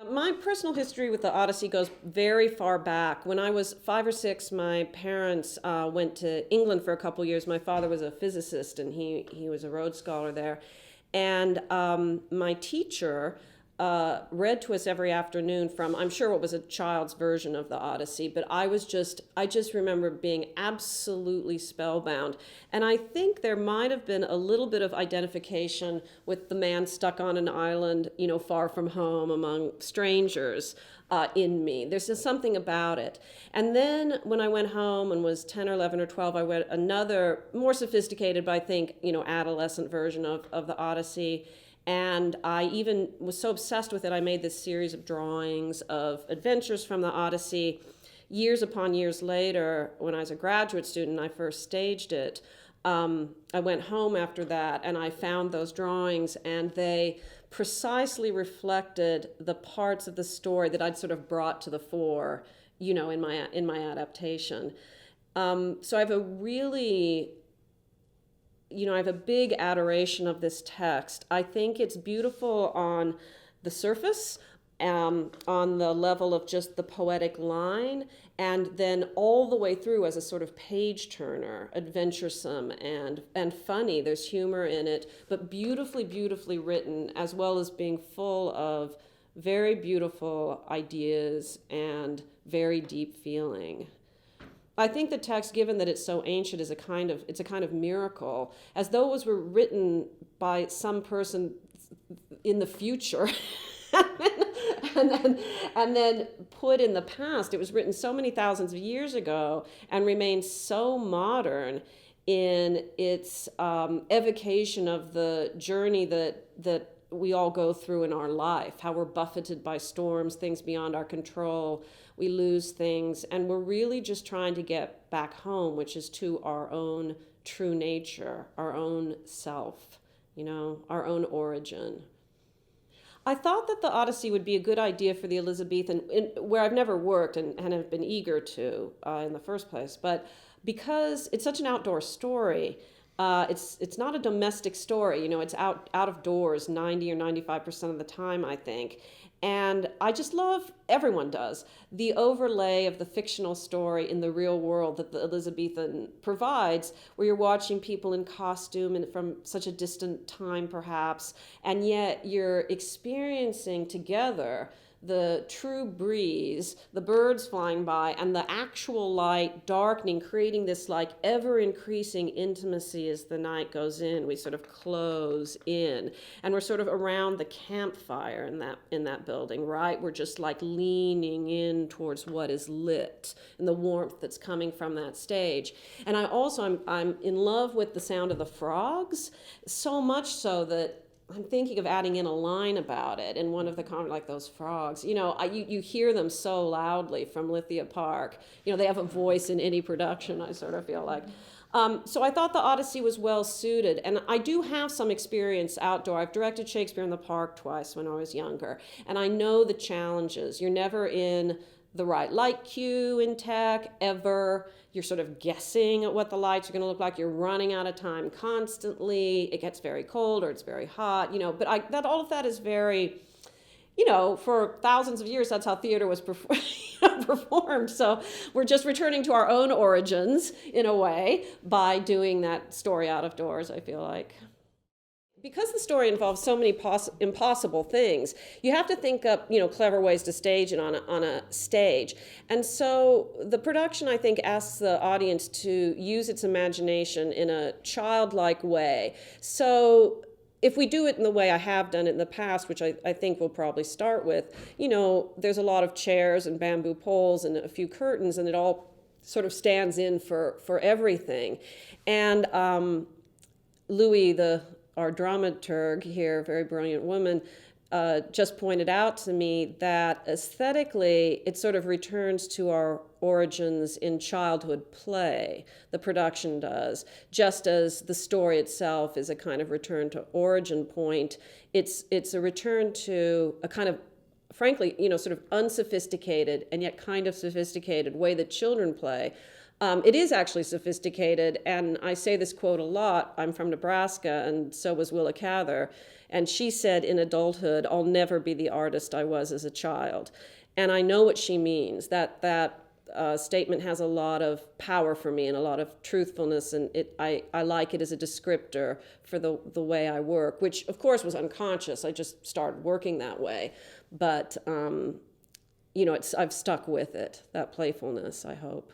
My personal history with the Odyssey goes very far back. When I was 5 or 6, my parents went to England for a couple years. My father was a physicist, and he was a Rhodes Scholar there. And my teacher read to us every afternoon from, I'm sure, what was a child's version of the Odyssey, but I just remember being absolutely spellbound. And I think there might have been a little bit of identification with the man stuck on an island, far from home among strangers. In me. There's just something about it. And then when I went home and was 10 or 11 or 12, I read another, more sophisticated, but I think, adolescent version of the Odyssey. And I even was so obsessed with it, I made this series of drawings of adventures from the Odyssey. Years upon years later, when I was a graduate student, I first staged it. I went home after that and I found those drawings, and they precisely reflected the parts of the story that I'd sort of brought to the fore, in my adaptation. So I have a really I have a big adoration of this text. I think it's beautiful on the surface, on the level of just the poetic line, and then all the way through as a sort of page turner, adventuresome and funny. There's humor in it, but beautifully, beautifully written, as well as being full of very beautiful ideas and very deep feeling. I think the text, given that it's so ancient, is it's a kind of miracle, as though it was written by some person in the future, and then put in the past. It was written so many thousands of years ago and remains so modern in its evocation of the journey that we all go through in our life, how we're buffeted by storms, things beyond our control, we lose things, and we're really just trying to get back home, which is to our own true nature, our own self, our own origin. I thought that the Odyssey would be a good idea for the Elizabethan, where I've never worked and have been eager to in the first place, but because it's such an outdoor story, it's not a domestic story. It's out of doors 90 or 95% of the time, I think. And I just love, everyone does, the overlay of the fictional story in the real world that the Elizabethan provides, where you're watching people in costume and from such a distant time perhaps, and yet you're experiencing together the true breeze, the birds flying by, and the actual light darkening, creating this like ever-increasing intimacy as the night goes in. We sort of close in, and we're sort of around the campfire in that building, right? We're just like leaning in towards what is lit and the warmth that's coming from that stage. And I'm in love with the sound of the frogs, so much so that I'm thinking of adding in a line about it in one of the comments, like those frogs. You hear them so loudly from Lithia Park. They have a voice in any production, I sort of feel like. So I thought the Odyssey was well suited. And I do have some experience outdoor. I've directed Shakespeare in the Park twice when I was younger. And I know the challenges. You're never in the right light cue in tech, ever. You're sort of guessing at what the lights are going to look like. You're running out of time constantly. It gets very cold or it's very hot, but all of that is very, for thousands of years, that's how theater was performed. So we're just returning to our own origins, in a way, by doing that story out of doors, I feel like. Because the story involves so many impossible things, you have to think up, clever ways to stage it on a stage. And so the production, I think, asks the audience to use its imagination in a childlike way. So if we do it in the way I have done it in the past, which I think we'll probably start with, there's a lot of chairs and bamboo poles and a few curtains, and it all sort of stands in for everything. And Louis, our dramaturg here, very brilliant woman, just pointed out to me that aesthetically it sort of returns to our origins in childhood play, the production does, just as the story itself is a kind of return to origin point. It's a return to a kind of, frankly, sort of unsophisticated and yet kind of sophisticated way that children play. It is actually sophisticated, and I say this quote a lot. I'm from Nebraska, and so was Willa Cather. And she said, in adulthood, I'll never be the artist I was as a child. And I know what she means. That statement has a lot of power for me and a lot of truthfulness, and I like it as a descriptor for the way I work, which of course was unconscious. I just started working that way. But, I've stuck with it, that playfulness, I hope.